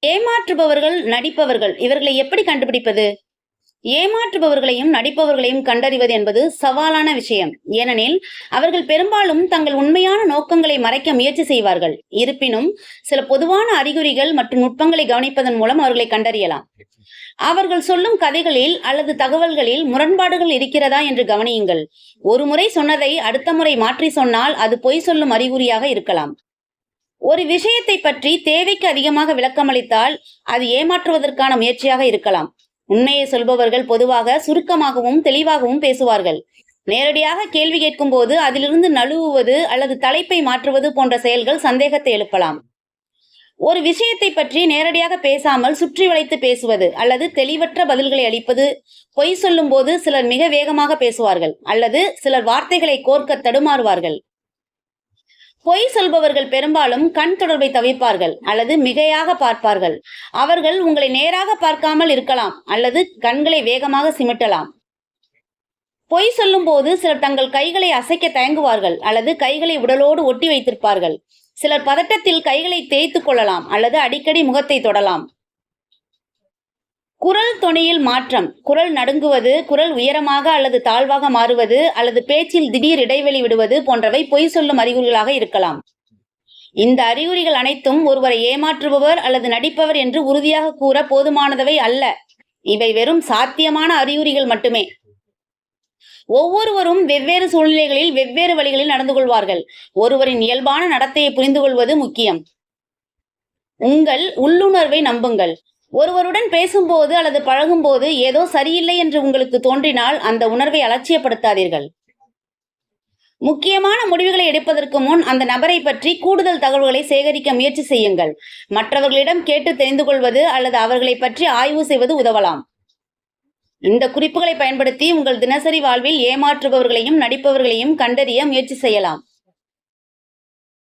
ஏமாற்றுபவர்கள், நடிப்பவர்கள் இவர்களை எப்படி கண்டுபிடிப்பது? ஏமாற்றுபவர்களையும் நடிப்பவர்களையும் கண்டறிவது என்பது சவாலான விஷயம். ஏனெனில் அவர்கள் பெரும்பாலும் தங்கள் உண்மையான நோக்கங்களை மறைக்க முயற்சி செய்வார்கள். இருப்பினும் சில பொதுவான அறிகுறிகள் மற்றும் நுட்பங்களை கவனிப்பதன் மூலம் அவர்களை கண்டறியலாம். அவர்கள் சொல்லும் கதைகளில் அல்லது தகவல்களில் முரண்பாடுகள் இருக்கிறதா என்று கவனியுங்கள். ஒரு முறை சொன்னதை அடுத்த முறை மாற்றி சொன்னால் அது பொய் சொல்லும் அறிகுறியாக இருக்கலாம். ஒரு விஷயத்தை பற்றி தேவைக்கு அதிகமாக விளக்கமளித்தால் அது ஏமாற்றுவதற்கான முயற்சியாக இருக்கலாம். உண்மையை சொல்பவர்கள் பொதுவாக சுருக்கமாகவும் தெளிவாகவும் பேசுவார்கள். நேரடியாக கேள்வி கேட்கும் போது அதிலிருந்து நழுவுவது அல்லது தலைப்பை மாற்றுவது போன்ற செயல்கள் சந்தேகத்தை எழுப்பலாம். ஒரு விஷயத்தை பற்றி நேரடியாக பேசாமல் சுற்றி வளைத்து பேசுவது அல்லது தெளிவற்ற பதில்களை அளிப்பது. பொய் சொல்லும் போது சிலர் மிக வேகமாக பேசுவார்கள் அல்லது சிலர் வார்த்தைகளை கோர்க்க தடுமாறுவார்கள். பொய் சொல்பவர்கள் பெரும்பாலும் கண் தொடர்பை தவிர்ப்பார்கள் அல்லது மிகையாக பார்ப்பார்கள். அவர்கள் உங்களை நேராக பார்க்காமல் இருக்கலாம் அல்லது கண்களை வேகமாக சிமிட்டலாம். பொய் சொல்லும் போது சிலர் தங்கள் கைகளை அசைக்க தயங்குவார்கள் அல்லது கைகளை உடலோடு ஒட்டி வைத்திருப்பார்கள். சிலர் பதட்டத்தில் கைகளை தேய்த்து கொள்ளலாம் அல்லது அடிக்கடி முகத்தை தொடலாம். குரல் தொனியில் மாற்றம், குரல் நடுங்குவது, குரல் உயரமாக அல்லது தாழ்வாக மாறுவது அல்லது பேச்சில் திடீர் இடைவெளி விடுவது போன்றவை பொய் சொல்லும் அறிகுறிகளாக இருக்கலாம். இந்த அறிகுறிகள் அனைத்தும் ஒருவரை ஏமாற்றுபவர் அல்லது நடிப்பவர் என்று உறுதியாக கூற போதுமானவை அல்ல. இவை வெறும் சாத்தியமான அறிகுறிகள் மட்டுமே. ஒவ்வொருவரும் வெவ்வேறு சூழ்நிலைகளில் வெவ்வேறு வழிகளில் நடந்து கொள்வார்கள். ஒருவரின் இயல்பான நடத்தையை புரிந்து கொள்வது முக்கியம். உங்கள் உள்ளுணர்வை நம்புங்கள். ஒருவருடன் பேசும்போது அல்லது பழகும்போது ஏதோ சரியில்லை என்று உங்களுக்கு தோன்றினால் அந்த உணர்வை அலட்சியப்படுத்தாதீர்கள். முக்கியமான முடிவுகளை எடுப்பதற்கு முன் அந்த நபரை பற்றி கூடுதல் தகவல்களை சேகரிக்க முயற்சி செய்யுங்கள். மற்றவர்களிடம் கேட்டு தெரிந்து கொள்வது அல்லது அவர்களை பற்றி ஆய்வு செய்வது உதவலாம். இந்த குறிப்புகளை பயன்படுத்தி உங்கள் தினசரி வாழ்வில் ஏமாற்றுபவர்களையும் நடிப்பவர்களையும் கண்டறிய முயற்சி செய்யலாம்.